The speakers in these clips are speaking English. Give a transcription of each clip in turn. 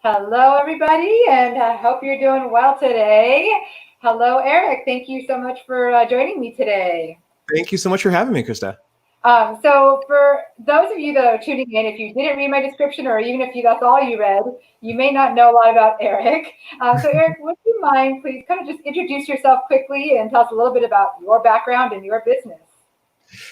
Hello, everybody, and I hope you're doing well today. Hello, Eric. Thank you so much for joining me today. Thank you so much for having me, Krista. So for those of you that are tuning in, if you didn't read my description, or even if that's all you read, you may not know a lot about Eric. So Eric, would you mind please kind of just introduce yourself quickly and tell us a little bit about your background and your business?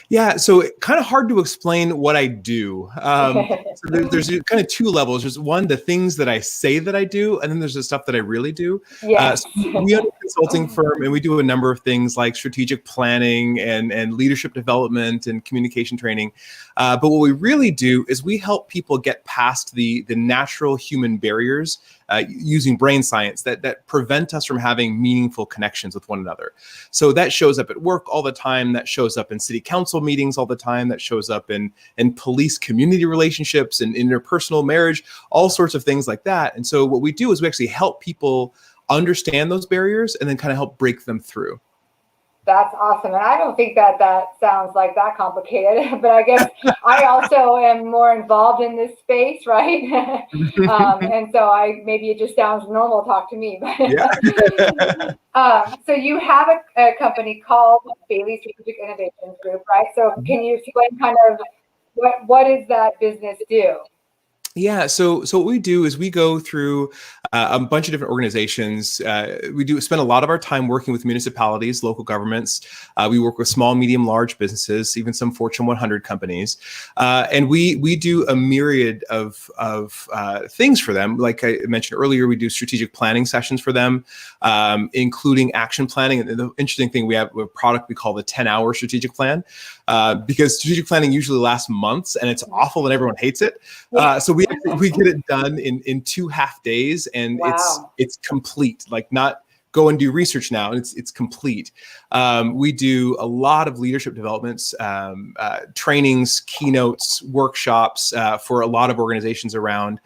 Yeah, so kind of hard to explain what I do. So there's kind of two levels. There's one, the things that I say that I do, and then there's the stuff that I really do. Yes. So we own a consulting firm, and we do a number of things like strategic planning and leadership development and communication training. But what we really do is we help people get past the natural human barriers using brain science that prevent us from having meaningful connections with one another. So that shows up at work all the time. That shows up in city council meetings all the time. That shows up in police community relationships and interpersonal marriage, all sorts of things like that. And so what we do is we actually help people understand those barriers and then kind of help break them through. That's awesome. And I don't think that sounds like that complicated, but I guess I also am more involved in this space, right? And so maybe it just sounds normal talk to me. Yeah. So you have a company called Bailey Strategic Innovations Group, right? So can you explain kind of what does that business do? Yeah, so what we do is we go through a bunch of different organizations. We spend a lot of our time working with municipalities, local governments. We work with small, medium, large businesses, even some Fortune 100 companies, and we do a myriad of things for them. Like I mentioned earlier, we do strategic planning sessions for them, including action planning. And the interesting thing, we have a product we call the 10-hour strategic plan, because strategic planning usually lasts months, and it's awful and everyone hates it. So we get it done in 2 half days, and wow. it's complete. Like, not go and do research now, and it's complete. We do a lot of leadership developments, trainings, keynotes, workshops for a lot of organizations around.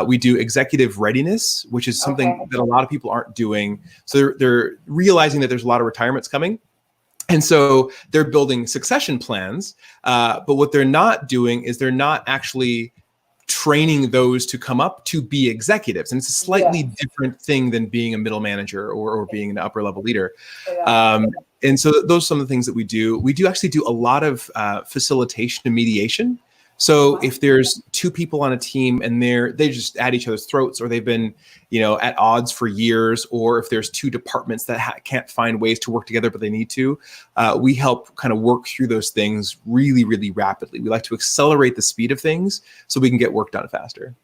We do executive readiness, which is something that a lot of people aren't doing. So they're realizing that there's a lot of retirements coming. And so they're building succession plans, but what they're not doing is they're not actually training those to come up to be executives. And it's a slightly different thing than being a middle manager or being an upper level leader. And so those are some of the things that we do. We do actually do a lot of facilitation and mediation. So if there's two people on a team and they just at each other's throats, or they've been, at odds for years, or if there's two departments that can't find ways to work together, but they need to, we help kind of work through those things really, really rapidly. We like to accelerate the speed of things so we can get work done faster.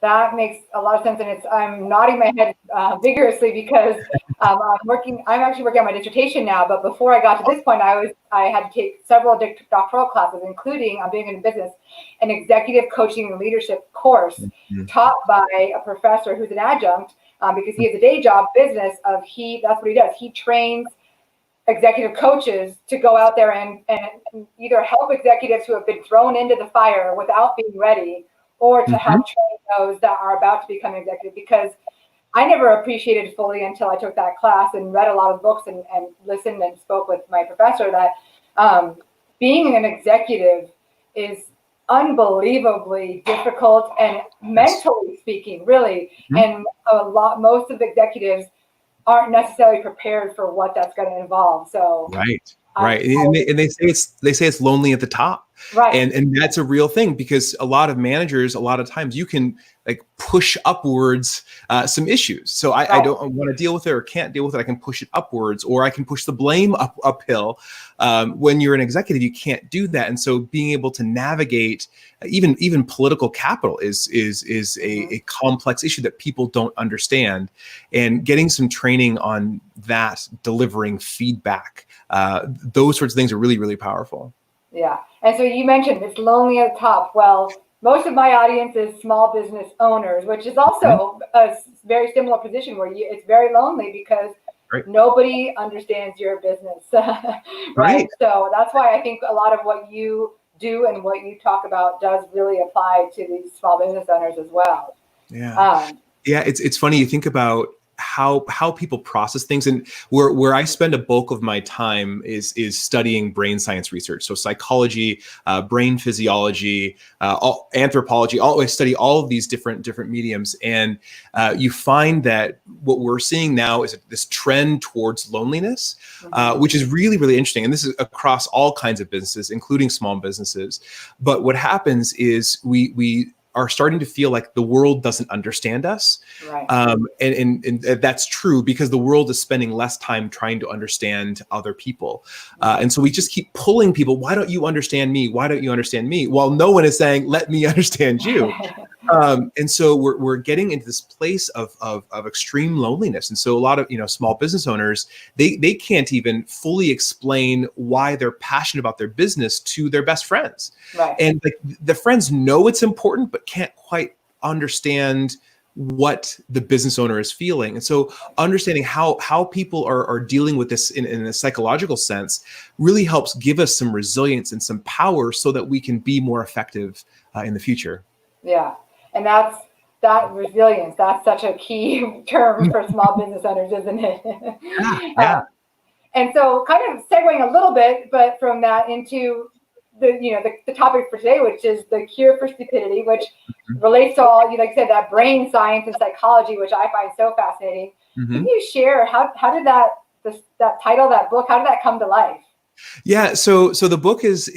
That makes a lot of sense, and I'm nodding my head vigorously because I'm actually working on my dissertation now. But before I got to this point, I had to take several doctoral classes, including, I'm being in business, an executive coaching and leadership course taught by a professor who's an adjunct, because he has a day job business that's what he does. He trains executive coaches to go out there and either help executives who have been thrown into the fire without being ready, or to help train those that are about to become executive. Because I never appreciated fully until I took that class and read a lot of books and listened and spoke with my professor that being an executive is unbelievably difficult, and mentally speaking, really. And most of the executives aren't necessarily prepared for what that's going to involve. So right. And they say it's lonely at the top. Right. And that's a real thing, because a lot of managers, a lot of times you can push upwards some issues. So I don't want to deal with it or can't deal with it. I can push it upwards, or I can push the blame uphill. When you're an executive, you can't do that. And so being able to navigate even political capital is a complex issue that people don't understand. And getting some training on that, delivering feedback, those sorts of things are really, really powerful. Yeah. And so you mentioned it's lonely at the top. Well, most of my audience is small business owners, which is also a very similar position where it's very lonely because nobody understands your business. Right. So that's why I think a lot of what you do and what you talk about does really apply to these small business owners as well. Yeah. It's funny. You think about how people process things. And where I spend a bulk of my time is studying brain science research. So psychology, brain physiology, anthropology, I study all of these different mediums. And you find that what we're seeing now is this trend towards loneliness, which is really, really interesting. And this is across all kinds of businesses, including small businesses. But what happens is we are starting to feel like the world doesn't understand us. Right. And that's true because the world is spending less time trying to understand other people. And so we just keep pulling people. Why don't you understand me? Why don't you understand me? While no one is saying, let me understand you. And so we're getting into this place of extreme loneliness. And so a lot of, small business owners, they can't even fully explain why they're passionate about their business to their best friends. Right. And like the friends know it's important, but can't quite understand what the business owner is feeling. And so understanding how people are dealing with this in a psychological sense really helps give us some resilience and some power so that we can be more effective in the future. Yeah. And that resilience, that's such a key term for small business owners, isn't it? Yeah. And so kind of segueing a little bit, but from that into the topic for today, which is the cure for stupidity, which relates to all, like I said, that brain science and psychology, which I find so fascinating. Can you share how did that title, that book, how did that come to life? Yeah, so the book is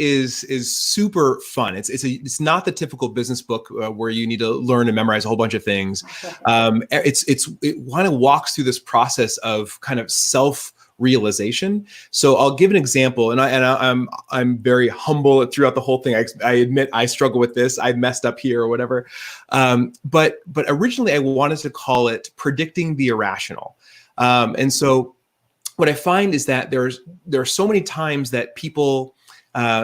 super fun. It's not the typical business book where you need to learn and memorize a whole bunch of things. It kind of walks through this process of kind of self-realization. So I'll give an example, and I'm very humble throughout the whole thing. I admit I struggle with this. I messed up here or whatever. But originally I wanted to call it Predicting the Irrational. And so what I find is that there are so many times that people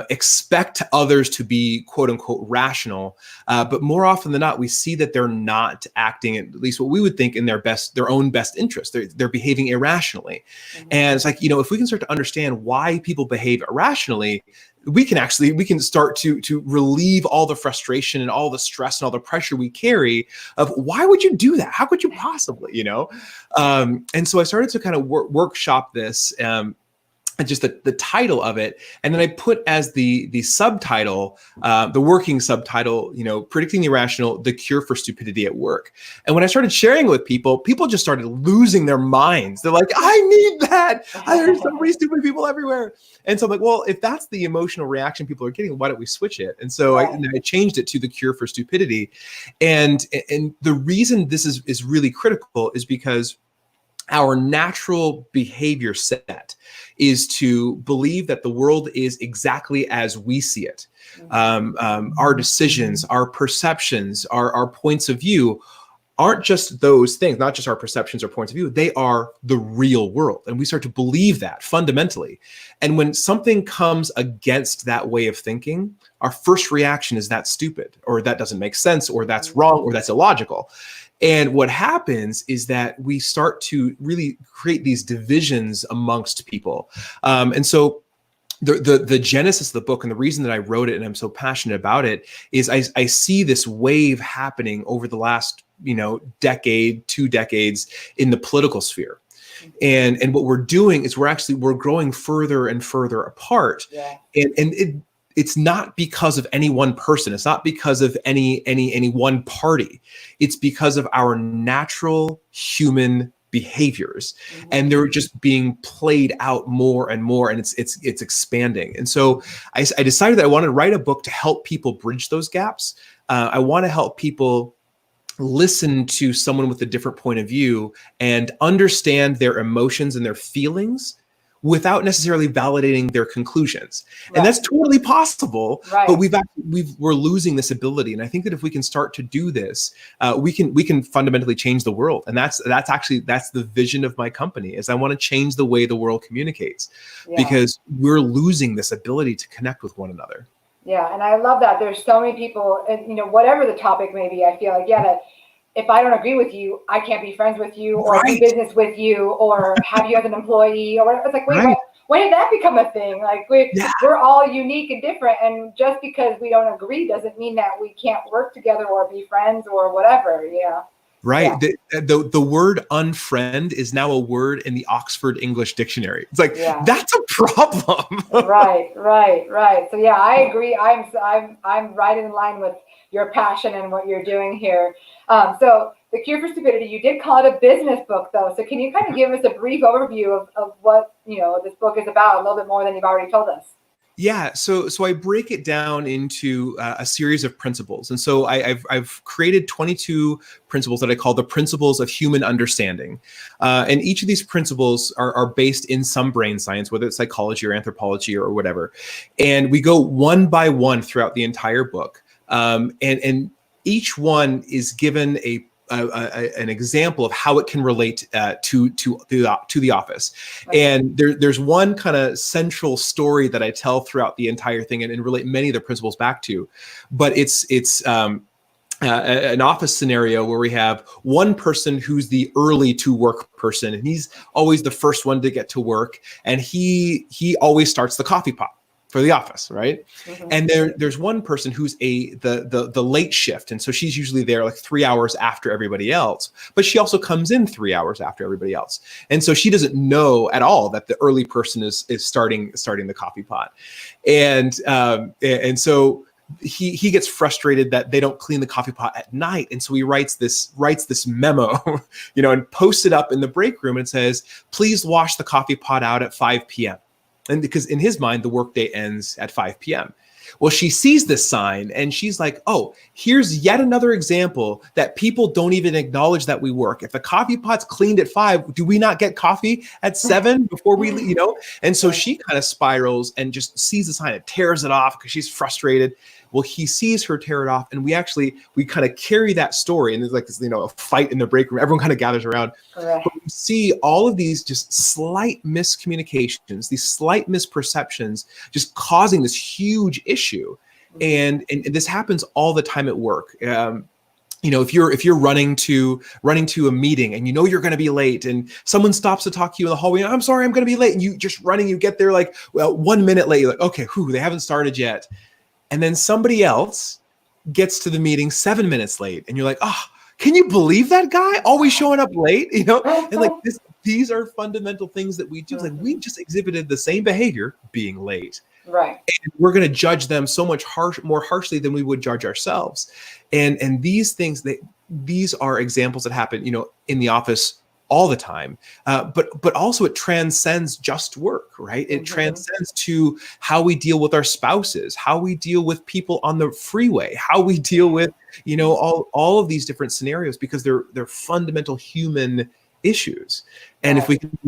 expect others to be quote unquote rational, but more often than not, we see that they're not acting, at least what we would think, in their own best interest. They're behaving irrationally. And it's like, if we can start to understand why people behave irrationally, we can start to relieve all the frustration and all the stress and all the pressure we carry of why would you do that? How could you possibly, And so I started to kind of workshop this, and just the title of it. And then I put as the subtitle, the working subtitle, Predicting the Irrational, the Cure for Stupidity at Work. And when I started sharing it with people just started losing their minds. They're like, I need that. There's so many stupid people everywhere. And so I'm like, well, if that's the emotional reaction people are getting, why don't we switch it? And so I changed it to the Cure for Stupidity. And the reason this is really critical is because our natural behavior set is to believe that the world is exactly as we see it. Our decisions, our perceptions, our points of view aren't just those things, not just our perceptions or points of view. They are the real world. And we start to believe that fundamentally. And when something comes against that way of thinking, our first reaction is that's stupid, or that doesn't make sense, or that's wrong, or that's illogical. And what happens is that we start to really create these divisions amongst people. And so the genesis of the book, and the reason that I wrote it and I'm so passionate about it, is I see this wave happening over the last decade, 2 decades in the political sphere. And what we're doing is we're growing further and further apart. Yeah. And it's not because of any one person. It's not because of any one party. It's because of our natural human behaviors, and they're just being played out more and more, and it's expanding. And so I decided that I wanted to write a book to help people bridge those gaps. I want to help people listen to someone with a different point of view and understand their emotions and their feelings without necessarily validating their conclusions. Right. And that's totally possible, right. But we're losing this ability. And I think that if we can start to do this, we can fundamentally change the world. And that's the vision of my company, is I want to change the way the world communicates, because we're losing this ability to connect with one another. Yeah, and I love that. There's so many people, and whatever the topic may be, I feel like, that if I don't agree with you, I can't be friends with you, or do business with you, or have you as an employee, or whatever. It's like, wait, when did that become a thing? Like we're all unique and different, and just because we don't agree doesn't mean that we can't work together or be friends or whatever. Yeah. Right. Yeah. The word unfriend is now a word in the Oxford English Dictionary. It's like, Yeah. that's a problem. Right. So yeah, I agree. I'm right in line with your passion and what you're doing here. So The Cure for Stupidity, you did call it a business book though. So can you kind of give us a brief overview of what, this book is about, a little bit more than you've already told us? Yeah, so I break it down into a series of principles, and so I've created 22 principles that I call the principles of human understanding, and each of these principles are based in some brain science, whether it's psychology or anthropology or whatever, and we go one by one throughout the entire book, and each one is given an example of how it can relate to the office. Okay. And there's one kind of central story that I tell throughout the entire thing and relate many of the principles back to. But it's an office scenario where we have one person who's the early to work person, and he's always the first one to get to work, and he always starts the coffee pot for the office, right? Mm-hmm. And there's one person who's the late shift, and so she's usually there like 3 hours after everybody else, but she also comes in 3 hours after everybody else, and so she doesn't know at all that the early person is starting the coffee pot, and so he gets frustrated that they don't clean the coffee pot at night, and so he writes this memo, and posts it up in the break room and says, "Please wash the coffee pot out at 5 p.m." And because in his mind, the workday ends at 5 p.m. Well, she sees this sign and she's like, oh, here's yet another example that people don't even acknowledge that we work. If the coffee pot's cleaned at 5, do we not get coffee at 7 before we leave, And so she kind of spirals and just sees the sign and tears it off because she's frustrated. Well, he sees her tear it off, and we kind of carry that story, and there's like this, a fight in the break room. Everyone kind of gathers around. Right. But we see all of these just slight miscommunications, these slight misperceptions, just causing this huge issue, and this happens all the time at work. If you're running to a meeting and you're going to be late, and someone stops to talk to you in the hallway, and I'm sorry, I'm going to be late, and you just running, you get there like 1 minute late. You're like, okay, they haven't started yet. And then somebody else gets to the meeting 7 minutes late, and you're like, oh, can you believe that guy always showing up late? And like these are fundamental things that we do. It's like we just exhibited the same behavior, being late. Right. And we're going to judge them so much more harshly than we would judge ourselves. And these things, these are examples that happen, in the office all the time, but also it transcends just work, right? It transcends to how we deal with our spouses, how we deal with people on the freeway, how we deal with, all of these different scenarios, because they're fundamental human issues. And if we can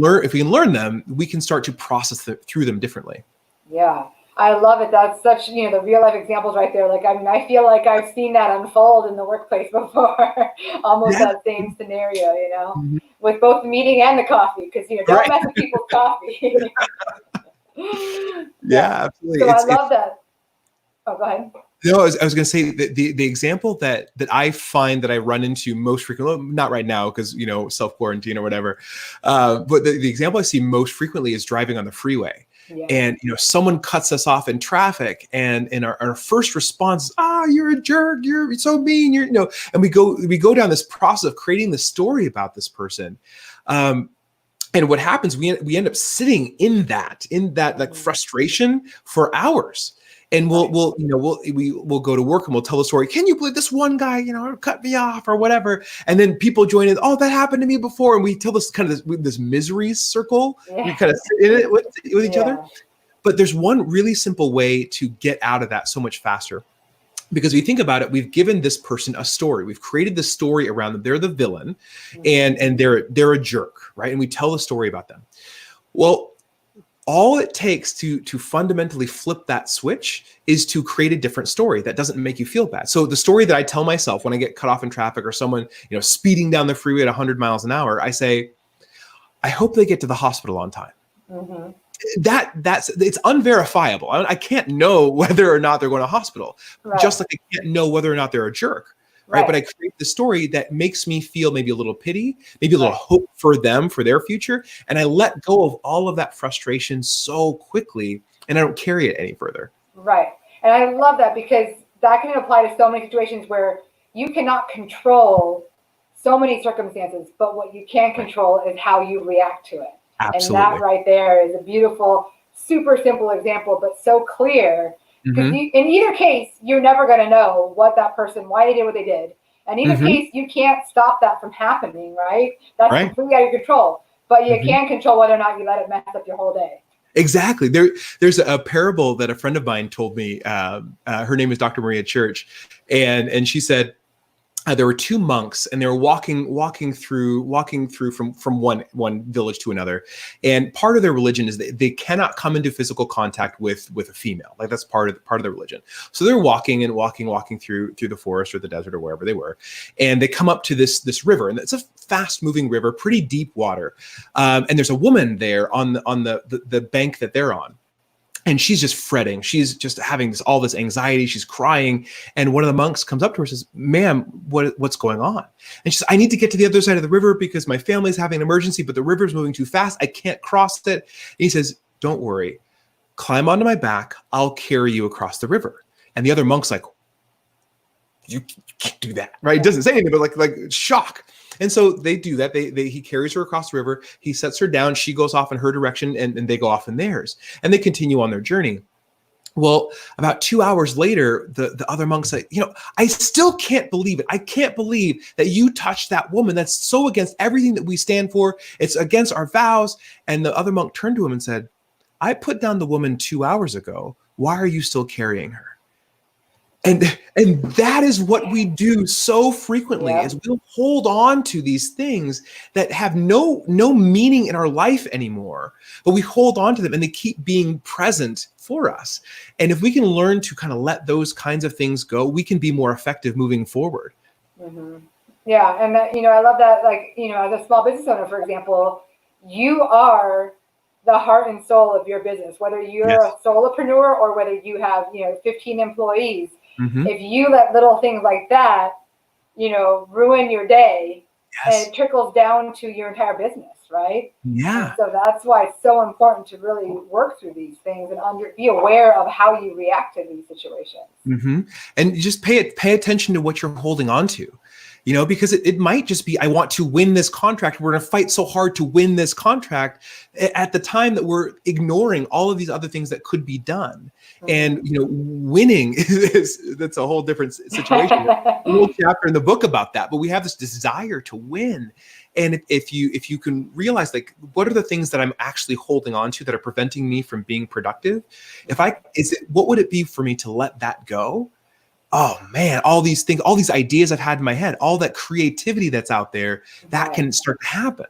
learn them, we can start to process through them differently. Yeah. I love it. That's such, the real life examples right there. Like, I feel like I've seen that unfold in the workplace before, almost that same scenario, with both the meeting and the coffee, because, don't mess with people's coffee. Yeah, absolutely. So I love that. Oh, go ahead. No, I was going to say that the example that I find that I run into most frequently, not right now because, self-quarantine or whatever, but the example I see most frequently is driving on the freeway. Yeah. And someone cuts us off in traffic, and our first response is, you're a jerk, you're so mean, and we go down this process of creating the story about this person, and what happens, we end up sitting in that like frustration for hours. And we'll go to work and we'll tell the story. Can you believe this one guy, cut me off or whatever? And then people join in. Oh, that happened to me before. And we tell this kind of this misery circle. Yeah. We kind of sit in it with each other. But there's one really simple way to get out of that so much faster. Because if you think about it, we've given this person a story. We've created this story around them. They're the villain, and they're a jerk, right? And we tell the story about them. Well, all it takes to fundamentally flip that switch is to create a different story that doesn't make you feel bad. So the story that I tell myself when I get cut off in traffic, or someone, speeding down the freeway at 100 miles an hour, I say, I hope they get to the hospital on time. Mm-hmm. It's unverifiable. I can't know whether or not they're going to hospital, right. Just like I can't know whether or not they're a jerk. Right. But I create the story that makes me feel maybe a little pity, maybe a little hope for them, for their future. And I let go of all of that frustration so quickly, and I don't carry it any further. Right. And I love that, because that can apply to so many situations where you cannot control so many circumstances, but what you can control is how you react to it. Absolutely. And that right there is a beautiful, super simple example, but so clear. Because in either case, you're never going to know what that person, why they did what they did. In either case, you can't stop that from happening, right? That's completely out of your control. But you can control whether or not you let it mess up your whole day. Exactly. There's a parable that a friend of mine told me. Her name is Dr. Maria Church, and she said there were two monks, and they were walking through from one village to another. And part of their religion is they cannot come into physical contact with a female. Like that's part of their religion. So they're walking through the forest or the desert or wherever they were, and they come up to this river, and it's a fast moving river, pretty deep water. And there's a woman there on the bank that they're on. And she's just fretting. She's just having all this anxiety. She's crying. And one of the monks comes up to her and says, "Ma'am, what's going on?" And she says, "I need to get to the other side of the river because my family's having an emergency, but the river's moving too fast. I can't cross it." And he says, "Don't worry. Climb onto my back. I'll carry you across the river." And the other monk's like, "You can't do that," right? He doesn't say anything, but like shock. And so they do that. He carries her across the river. He sets her down. She goes off in her direction, and they go off in theirs. And they continue on their journey. Well, about 2 hours later, the other monk's like, "I still can't believe it. I can't believe that you touched that woman. That's so against everything that we stand for. It's against our vows." And the other monk turned to him and said, "I put down the woman 2 hours ago. Why are you still carrying her?" And that is what we do so frequently is we'll hold on to these things that have no meaning in our life anymore, but we hold on to them and they keep being present for us. And if we can learn to kind of let those kinds of things go, we can be more effective moving forward. Yeah. And that, I love that, like, as a small business owner, for example, you are the heart and soul of your business, whether you're a solopreneur or whether you have, 15 employees. If you let little things like that, ruin your day, and it trickles down to your entire business, right? Yeah. And so that's why it's so important to really work through these things and be aware of how you react to these situations. And just pay attention to what you're holding on to. Because it might just be, I want to win this contract. We're going to fight so hard to win this contract at the time that we're ignoring all of these other things that could be done. And, winning that's a whole different situation. A whole chapter in the book about that, but we have this desire to win. And if you can realize, like, what are the things that I'm actually holding on to that are preventing me from being productive? What would it be for me to let that go? Oh man, all these things, all these ideas I've had in my head, all that creativity that's out there, that can start to happen.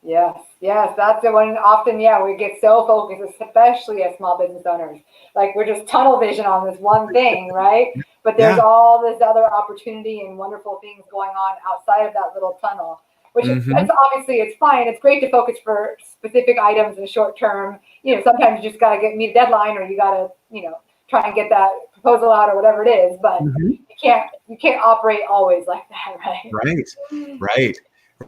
Yes, that's the one. Often, we get so focused, especially as small business owners. Like we're just tunnel vision on this one thing, right? But there's all this other opportunity and wonderful things going on outside of that little tunnel, which is obviously it's fine. It's great to focus for specific items in short term. Sometimes you just got to meet a deadline, or you got to, try and get that proposal out or whatever it is, but you can't operate always like that, right?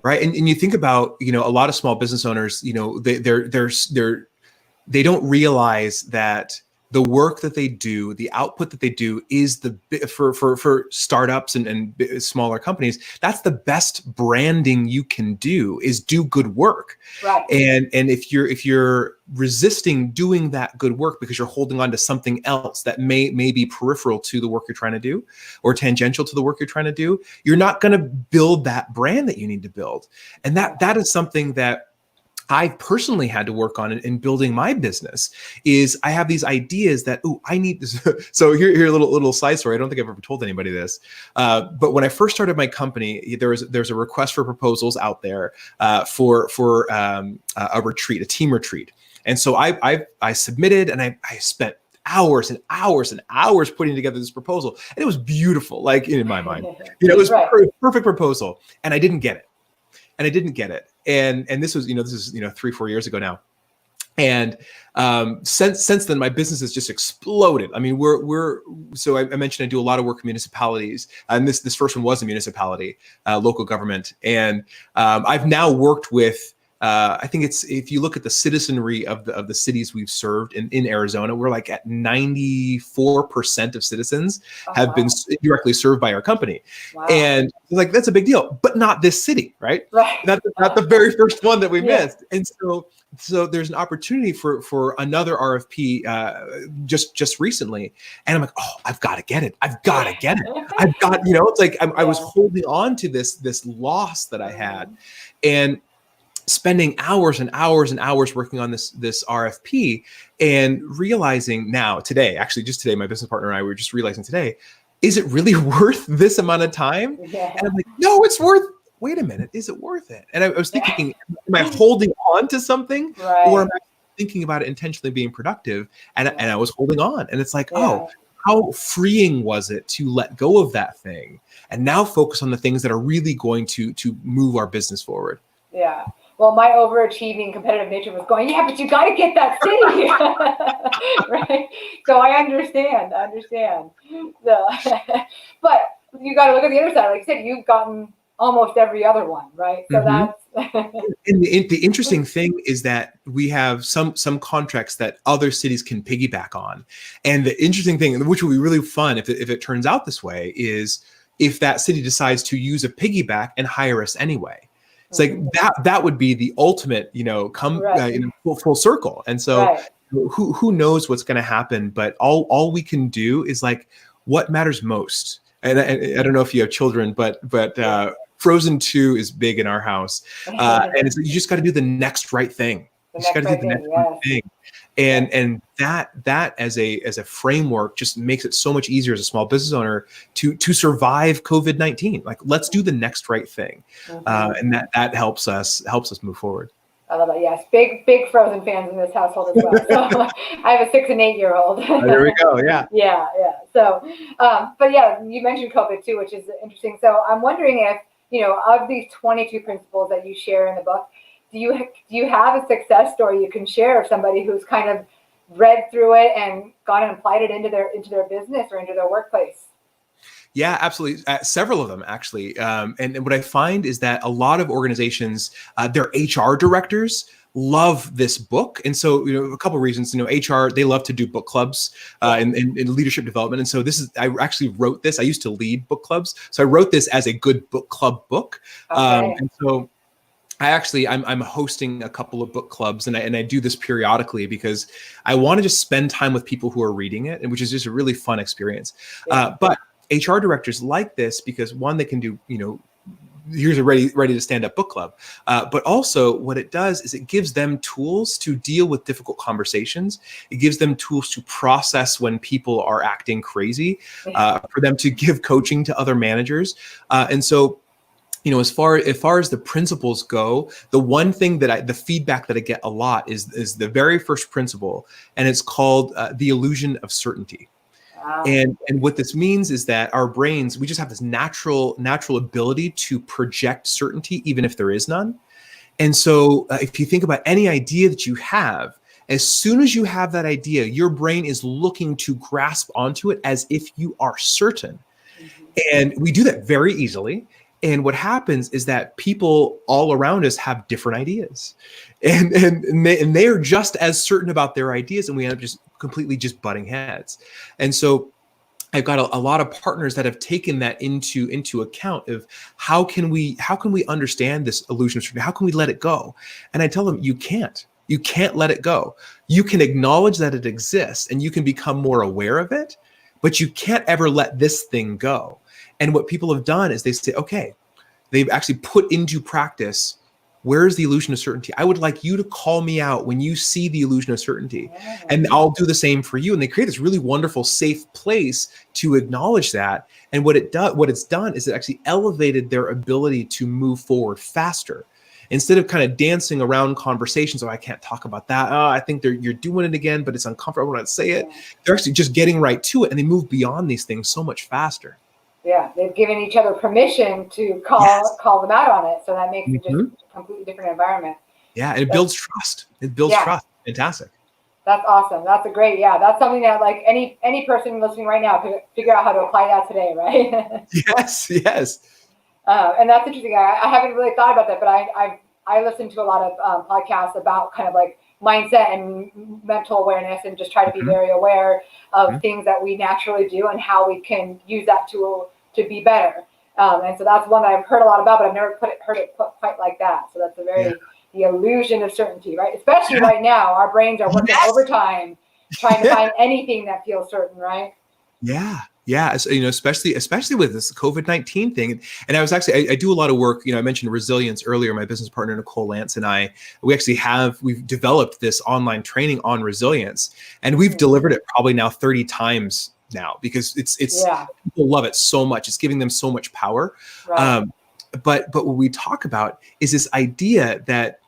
Right. And you think about, a lot of small business owners, they don't realize that the work that they do, the output that they do is for startups and smaller companies. That's the best branding you can do, is do good work. Right. And if you're resisting doing that good work because you're holding on to something else that may be peripheral to the work you're trying to do or tangential to the work you're trying to do, you're not going to build that brand that you need to build. And that is something that I've personally had to work on in building my business. Is I have these ideas that, I need this. So here a little side story. I don't think I've ever told anybody this, but when I first started my company, there's a request for proposals out there for a retreat, a team retreat, and so I submitted, and I spent hours and hours and hours putting together this proposal, and it was beautiful, like in my mind, it was perfect proposal, and I didn't get it. And this was 3-4 years ago now. And since then, my business has just exploded. I mean, so I mentioned I do a lot of work with municipalities, and this first one was a municipality, local government. And I've now worked with I think it's, if you look at the citizenry of the cities we've served in Arizona, we're like at 94% of citizens have been directly served by our company. And like, that's a big deal, but not this city, right? Not the very first one that we missed. And so there's an opportunity for another RFP just recently. And I'm like, oh, I've got to get it. I've got to get it. I've got, it's like I was holding on to this loss that I had, and spending hours and hours and hours working on this RFP, and realizing actually just today, my business partner and I were just realizing today, is it really worth this amount of time? And I'm like, no, it's worth, wait a minute, is it worth it? And I was thinking, am I holding on to something, or am I thinking about it intentionally being productive? And I was holding on, and it's like, oh, how freeing was it to let go of that thing and now focus on the things that are really going to move our business forward. Yeah. Well, my overachieving competitive nature was going, yeah, but you got to get that city. Right. So I understand. So, but you got to look at the other side. Like you said, you've gotten almost every other one, right? So that's. And the interesting thing is that we have some contracts that other cities can piggyback on. And the interesting thing, which will be really fun if it turns out this way, is if that city decides to use a piggyback and hire us anyway. It's like that would be the ultimate, full circle. And so who knows what's going to happen, but all we can do is like what matters most. And I don't know if you have children, but Frozen 2 is big in our house. And it's, you just got to do the next right thing. You just got to do the next right thing. And that as a framework just makes it so much easier as a small business owner to survive COVID-19. Like, let's do the next right thing. And that helps us move forward. I love it. Yes. Big Frozen fans in this household as well. So I have a 6 and 8 year old. There we go. Yeah. Yeah. So, but yeah, you mentioned COVID too, which is interesting. So I'm wondering if, of these 22 principles that you share in the book, do you have a success story you can share of somebody who's kind of read through it and gone and applied it into their business or into their workplace? Yeah, absolutely. Several of them, actually. And what I find is that a lot of organizations, their HR directors love this book. And so, a couple of reasons, HR, they love to do book clubs in leadership development. And so I actually wrote this. I used to lead book clubs. So I wrote this as a good book club book. And so I'm hosting a couple of book clubs, and I do this periodically because I want to just spend time with people who are reading it, and which is just a really fun experience. But HR directors like this because, one, they can do, here's a ready to stand up book club. But also what it does is it gives them tools to deal with difficult conversations. It gives them tools to process when people are acting crazy, for them to give coaching to other managers. And so, as far as the principles go, the one thing the feedback that I get a lot is the very first principle, and it's called the illusion of certainty. Wow. And what this means is that our brains, we just have this natural ability to project certainty, even if there is none. And so if you think about any idea that you have, as soon as you have that idea, your brain is looking to grasp onto it as if you are certain. And we do that very easily. And what happens is that people all around us have different ideas, and they are just as certain about their ideas, and we end up just completely just butting heads. And so I've got a lot of partners that have taken that into account of how can we understand this illusion of certainty? How can we let it go? And I tell them, you can't let it go. You can acknowledge that it exists and you can become more aware of it, but you can't ever let this thing go. And what people have done is they say, okay, they've actually put into practice, where's the illusion of certainty? I would like you to call me out when you see the illusion of certainty, and I'll do the same for you. And they create this really wonderful, safe place to acknowledge that. And what it's done is it actually elevated their ability to move forward faster. Instead of kind of dancing around conversations, oh, I can't talk about that. Oh, I think you're doing it again, but it's uncomfortable when I say it. They're actually just getting right to it, and they move beyond these things so much faster. Yeah, they've given each other permission to call them out on it. So that makes it just a completely different environment. Yeah, and it builds trust. It builds trust. Fantastic. That's awesome. That's that's something that like any person listening right now could figure out how to apply that today, right? Yes. And that's interesting. I haven't really thought about that, but I listen to a lot of podcasts about kind of like mindset and mental awareness, and just try to be very aware of things that we naturally do and how we can use that tool to be better. And so that's one that I've heard a lot about, but I've never heard it put quite like that. So that's the illusion of certainty, right? Especially right now, our brains are working overtime trying to find anything that feels certain, right? Yeah. Yeah. So, especially with this COVID-19 thing. And I was actually, I do a lot of work, I mentioned resilience earlier. My business partner, Nicole Lance, and we've developed this online training on resilience, and we've delivered it probably now 30 times now, because it's people love it so much. It's giving them so much power. Right. But what we talk about is this idea that,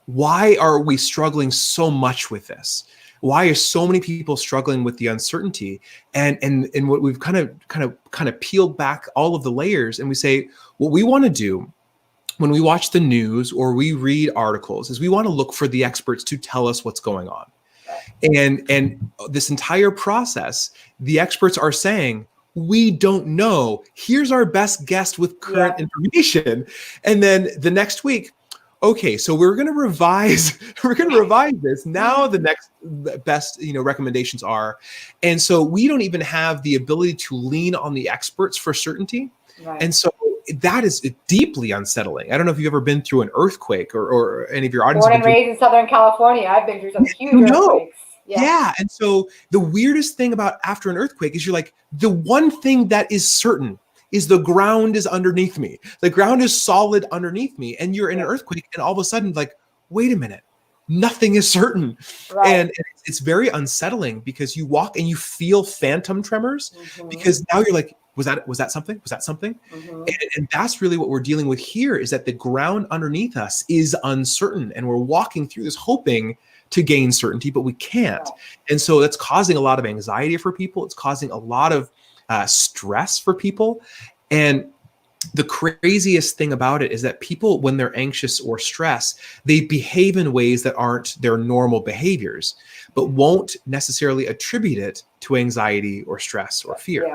why are we struggling so much with this? Why are so many people struggling with the uncertainty? And what we've kind of peeled back all of the layers, and we say, what we want to do when we watch the news or we read articles is we want to look for the experts to tell us what's going on. And this entire process, the experts are saying, we don't know. Here's our best guess with current information. And then the next week, okay, so we're going to revise this. Now the next best, recommendations are. And so we don't even have the ability to lean on the experts for certainty. Right. And so that is deeply unsettling. I don't know if you've ever been through an earthquake, or any of your audience. Born and raised in Southern California, I've been through some huge earthquakes. Yeah. And so the weirdest thing about after an earthquake is, you're like, the one thing that is certain is the ground is underneath me. The ground is solid underneath me. And you're in an earthquake, and all of a sudden, like, wait a minute, nothing is certain. Right. And it's very unsettling, because you walk and you feel phantom tremors, because now you're like, was that something? Was that something? And that's really what we're dealing with here, is that the ground underneath us is uncertain, and we're walking through this hoping to gain certainty, but we can't. And so that's causing a lot of anxiety for people. It's causing a lot of stress for people. And the craziest thing about it is that people, when they're anxious or stressed, they behave in ways that aren't their normal behaviors, but won't necessarily attribute it to anxiety or stress or fear.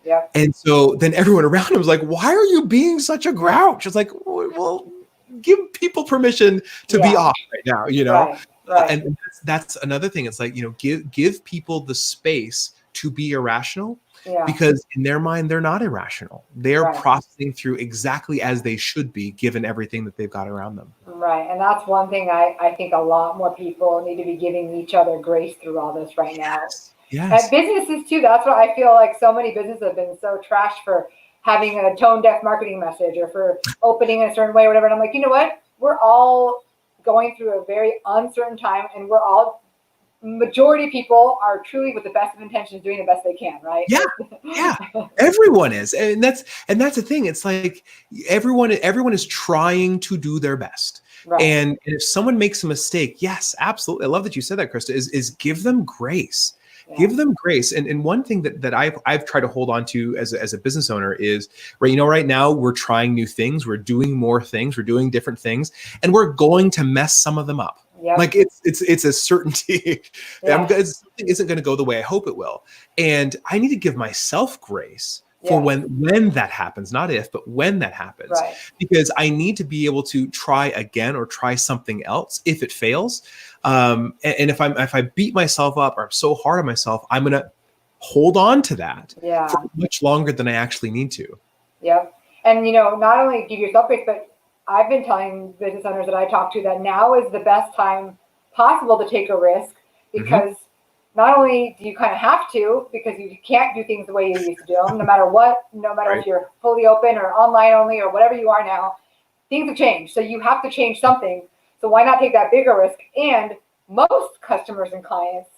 Yeah. And so then everyone around him is like, why are you being such a grouch? It's like, well, give people permission to be off right now, Right. And that's another thing. It's like, give people the space to be irrational, because in their mind, they're not irrational. They're processing through exactly as they should be, given everything that they've got around them. Right. And that's one thing I think a lot more people need to be giving each other grace through all this right now. Yes. And businesses too. That's what I feel like so many businesses have been so trashed for having a tone deaf marketing message, or for opening in a certain way or whatever. And I'm like, you know what? We're all going through a very uncertain time, and majority of people are truly, with the best of intentions, doing the best they can, right? Yeah. Everyone is. And that's the thing. It's like everyone is trying to do their best. Right. And if someone makes a mistake, yes, absolutely. I love that you said that, Krista, is give them grace. Give them grace. And one thing that I've tried to hold on to as a business owner is, right now we're trying new things, we're doing more things, we're doing different things, and we're going to mess some of them up. Yep. Like it's a certainty. Something isn't going to go the way I hope it will. And I need to give myself grace for when that happens, not if, but when that happens, because I need to be able to try again or try something else if it fails. And if I beat myself up, or I'm so hard on myself, I'm going to hold on to that for much longer than I actually need to. Yep. And, not only give yourself grace, but I've been telling business owners that I talk to that now is the best time possible to take a risk, because not only do you kind of have to, because you can't do things the way you used to do them, no matter if you're fully open or online only or whatever you are now, things have changed. So you have to change something. So why not take that bigger risk? And most customers and clients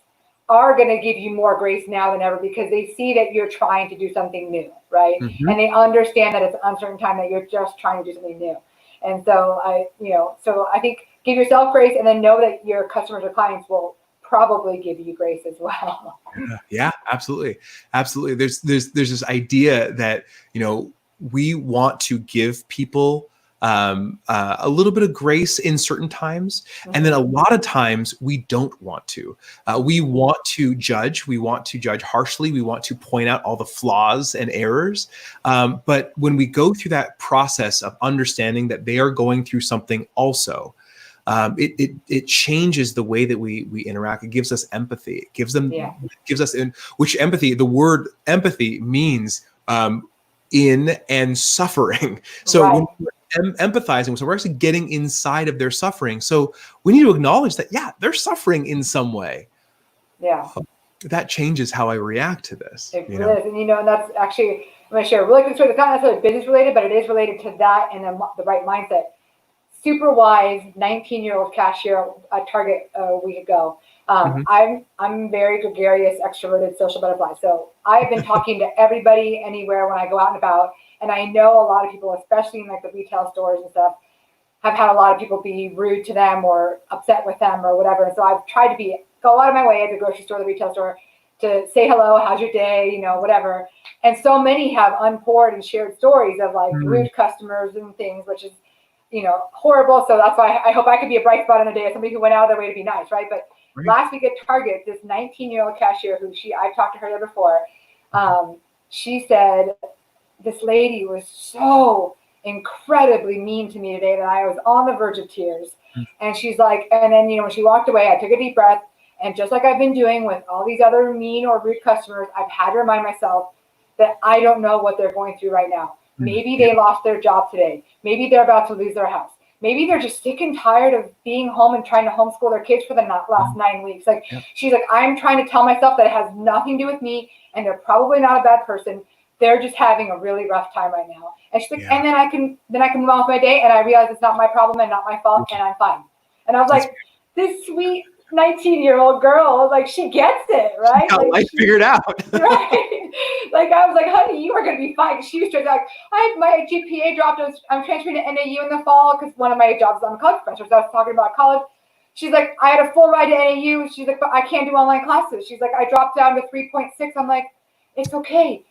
are going to give you more grace now than ever, because they see that you're trying to do something new, right? And they understand that it's an uncertain time, that you're just trying to do something new. And so I think give yourself grace, and then know that your customers or clients will probably give you grace as well. Yeah, absolutely. There's this idea that, we want to give people a little bit of grace in certain times. And then a lot of times we don't want to. We want to judge. We want to judge harshly. We want to point out all the flaws and errors. But when we go through that process of understanding that they are going through something also, it changes the way that we interact. It gives us empathy. It gives us, which empathy, the word empathy means in and suffering. So when we're empathizing, so we're actually getting inside of their suffering. So we need to acknowledge that, they're suffering in some way. Yeah. That changes how I react to this. It really is. And, and that's actually, I'm going to share a really quick story. It's not necessarily business related, but it is related to that and the right mindset. Super wise 19-year-old cashier at Target a week ago. I'm very gregarious, extroverted, social butterfly. So I've been talking to everybody anywhere when I go out and about. And I know a lot of people, especially in like the retail stores and stuff, have had a lot of people be rude to them or upset with them or whatever. And so I've tried to go out of my way at the grocery store, the retail store, to say hello, how's your day, whatever. And so many have unpoured and shared stories of like rude customers and things, which is, horrible. So that's why I hope I could be a bright spot on the day of somebody who went out of their way to be nice, right? But last week at Target, this 19-year-old cashier I've talked to her there before, she said, this lady was so incredibly mean to me today that I was on the verge of tears. And she's like, and then, when she walked away, I took a deep breath. And just like I've been doing with all these other mean or rude customers, I've had to remind myself that I don't know what they're going through right now. Maybe they lost their job today. Maybe they're about to lose their house. Maybe they're just sick and tired of being home and trying to homeschool their kids for the last 9 weeks. She's like, I'm trying to tell myself that it has nothing to do with me, and they're probably not a bad person. They're just having a really rough time right now. And she's like, and then I can move on with my day, and I realize it's not my problem and not my fault, and I'm fine. And I was like, this sweet 19-year-old girl, like, she gets it, right? She got life figured out. Right? Like, I was like, honey, you are going to be fine. She was just like, my GPA dropped. I'm transferring to NAU in the fall because one of my jobs is I'm a college professor. So I was talking about college. She's like, I had a full ride to NAU. She's like, but I can't do online classes. She's like, I dropped down to 3.6. I'm like, it's okay.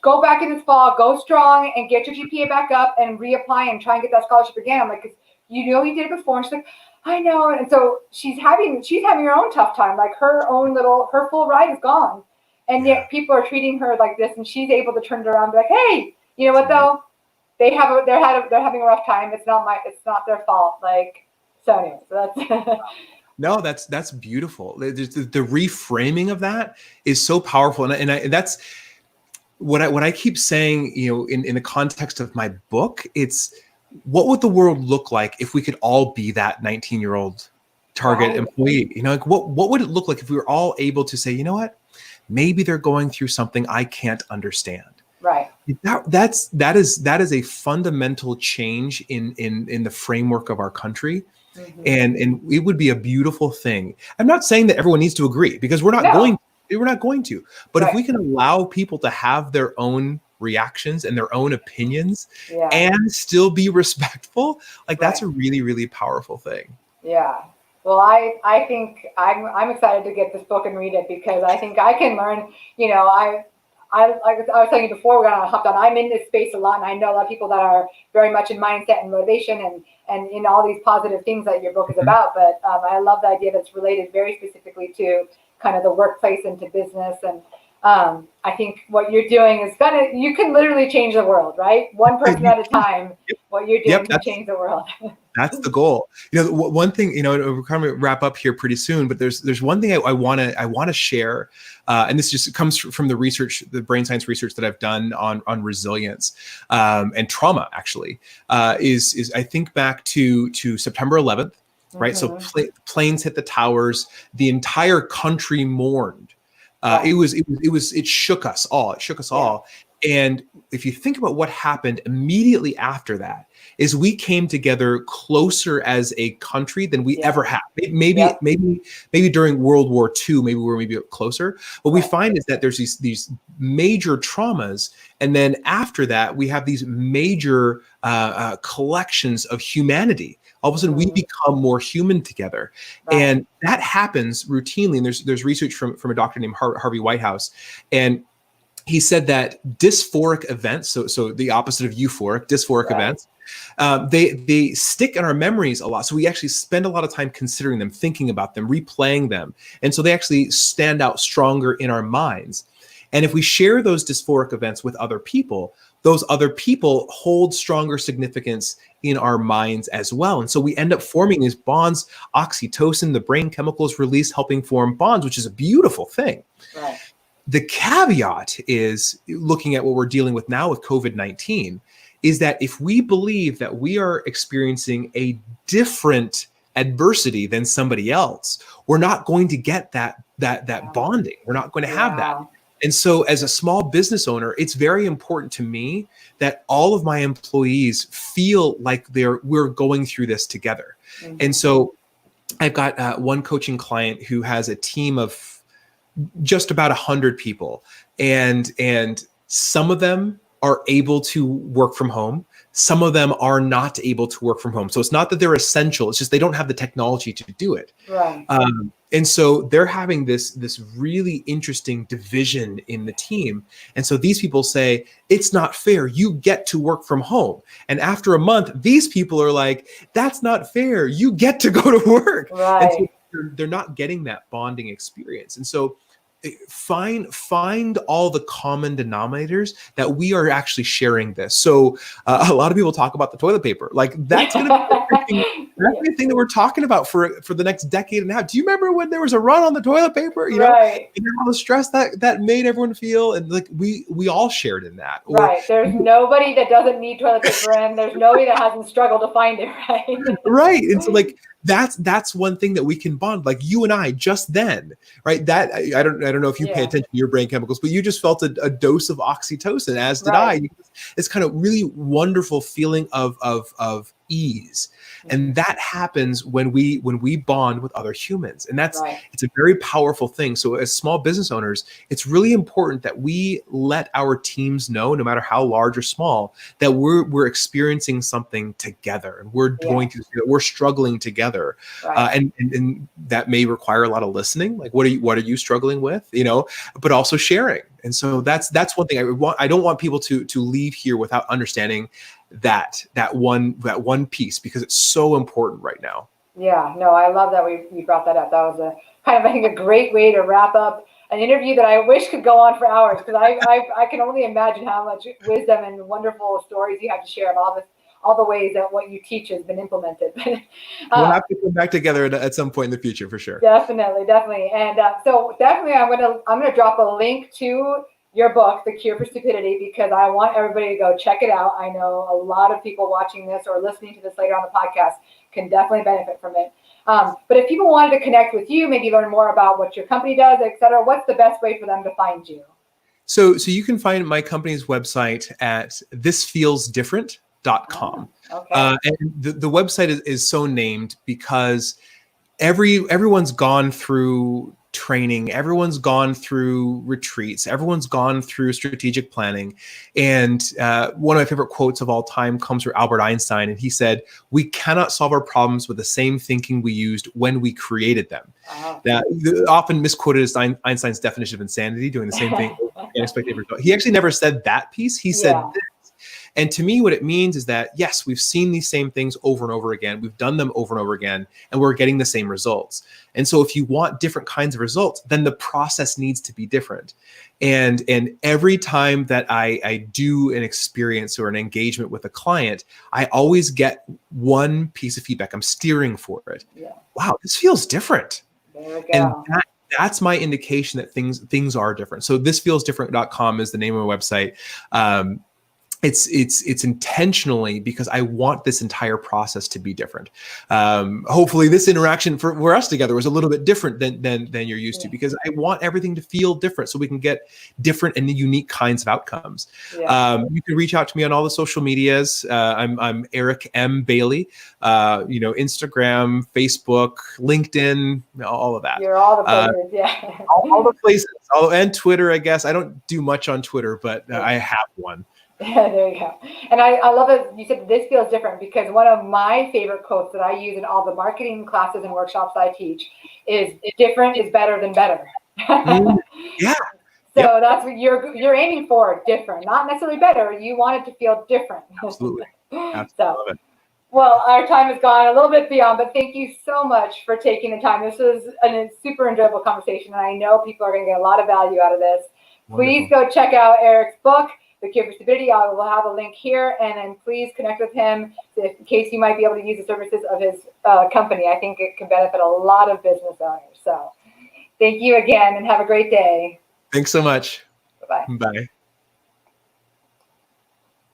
Go back in this fall, go strong, and get your GPA back up and reapply and try and get that scholarship again. I'm like, 'cause you did it before. And she's like, I know. And so she's having her own tough time. Like her full ride is gone. And yet people are treating her like this, and she's able to turn it around and be like, hey, you know what though? They're having a rough time. It's not their fault. Like, so anyway, so that's No, that's beautiful. The reframing of that is so powerful. And that's what I keep saying, in the context of my book. It's, what would the world look like if we could all be that 19-year-old Target employee? What would it look like if we were all able to say, you know what, maybe they're going through something I can't understand. Right. That is a fundamental change in the framework of our country. And it would be a beautiful thing. I'm not saying that everyone needs to agree, because we're not going to. But if we can allow people to have their own reactions and their own opinions and still be respectful, like that's a really, really powerful thing. Yeah. Well, I think I'm excited to get this book and read it, because I think I can learn, I was telling you before we got on hopped on, I'm in this space a lot, and I know a lot of people that are very much in mindset and motivation and in all these positive things that your book is about. But I love the idea that's related very specifically to kind of the workplace and to business. And I think what you're doing is you can literally change the world, right? One person at a time. What you're doing can change the world. That's the goal. One thing, we're kind of wrap up here pretty soon, but there's one thing I want to share, and this just comes from the research, the brain science research that I've done on resilience and trauma. Actually, is I think back to September 11th, right? So planes hit the towers, the entire country mourned. It shook us all. And if you think about what happened immediately after that, is we came together closer as a country than we ever have. Maybe during World War II, maybe we were closer. What we find is that there's these major traumas, and then after that, we have these major collections of humanity. All of a sudden, we become more human together, and that happens routinely. And there's research from a doctor named Harvey Whitehouse, and he said that dysphoric events, so the opposite of euphoric, dysphoric events, They stick in our memories a lot. So we actually spend a lot of time considering them, thinking about them, replaying them. And so they actually stand out stronger in our minds. And if we share those dysphoric events with other people, those other people hold stronger significance in our minds as well. And so we end up forming these bonds. Oxytocin, the brain chemicals released, helping form bonds, which is a beautiful thing. Right. The caveat is, looking at what we're dealing with now with COVID-19, is that if we believe that we are experiencing a different adversity than somebody else, we're not going to get that bonding. We're not going to have that. And so as a small business owner, it's very important to me that all of my employees feel like we're going through this together. Mm-hmm. And so I've got one coaching client who has a team of just about 100 people, and some of them are able to work from home. Some of them are not able to work from home. So it's not that they're essential. It's just they don't have the technology to do it. Right. And so they're having this really interesting division in the team. And so these people say, it's not fair. You get to work from home. And after a month, these people are like, that's not fair. You get to go to work. Right. And so they're not getting that bonding experience. And so find all the common denominators that we are actually sharing this. So a lot of people talk about the toilet paper. Like that's going to be the thing that we're talking about for the next decade and a half. Do you remember when there was a run on the toilet paper? You know, and all the stress that made everyone feel, and like we all shared in that. Right. There's nobody that doesn't need toilet paper, and there's nobody that hasn't struggled to find it. Right. Right. And so like that's one thing that we can bond, like you and I just then, right? That I don't know if you pay attention to your brain chemicals, but you just felt a dose of oxytocin, as did I. It's kind of really wonderful feeling of ease. And that happens when we bond with other humans. And it's a very powerful thing. So as small business owners, it's really important that we let our teams know, no matter how large or small, that we're experiencing something together, and we're going through, we're struggling together. And that may require a lot of listening. Like, what are you struggling with? You know, but also sharing. And so that's one thing I don't want people to leave here without understanding that one piece, because it's so important right now. Yeah, no, I love that we brought that up. That was a kind of, I think, a great way to wrap up an interview that I wish could go on for hours, because I can only imagine how much wisdom and wonderful stories you have to share of all the ways that what you teach has been implemented. We'll have to come back together at some point in the future, for sure. Definitely. And so definitely I'm gonna drop a link to your book, The Cure for Stupidity, because I want everybody to go check it out. I know a lot of people watching this or listening to this later on the podcast can definitely benefit from it. But if people wanted to connect with you, maybe learn more about what your company does, et cetera, what's the best way for them to find you? So you can find my company's website at thisfeelsdifferent.com. Okay. And the website is so named because everyone's gone through training, everyone's gone through retreats, everyone's gone through strategic planning. And one of my favorite quotes of all time comes from Albert Einstein. And he said, "We cannot solve our problems with the same thinking we used when we created them." Now, often misquoted as Einstein's definition of insanity, doing the same thing. He actually never said that piece. He said this. And to me, what it means is that, yes, we've seen these same things over and over again. We've done them over and over again, and we're getting the same results. And so if you want different kinds of results, then the process needs to be different. And every time that I do an experience or an engagement with a client, I always get one piece of feedback. I'm steering for it. Yeah. Wow, this feels different. There we go. And that's my indication that things are different. So thisfeelsdifferent.com is the name of my website. It's intentionally because I want this entire process to be different. Hopefully this interaction for us together was a little bit different than you're used to, because I want everything to feel different so we can get different and unique kinds of outcomes. You can reach out to me on all the social medias. I'm Eric M. Bailey, Instagram, Facebook, LinkedIn, all of that. You're all the places, all the places, and Twitter, I guess. I don't do much on Twitter, but I have one. Yeah, there you go. And I love it. You said this feels different, because one of my favorite quotes that I use in all the marketing classes and workshops I teach is different is better than better. Yeah. So that's what you're aiming for, different, not necessarily better. You want it to feel different. Absolutely. Absolutely. So, Love it. well, our time has gone a little bit beyond, but thank you so much for taking the time. This was a super enjoyable conversation, and I know people are going to get a lot of value out of this. Please Wonderful. go check out Eric's book, The Cure for Stupidity. I will have a link here, and then please connect with him in case you might be able to use the services of his company. I think it can benefit a lot of business owners. So thank you again, and have a great day. Thanks so much. Bye-bye. Bye.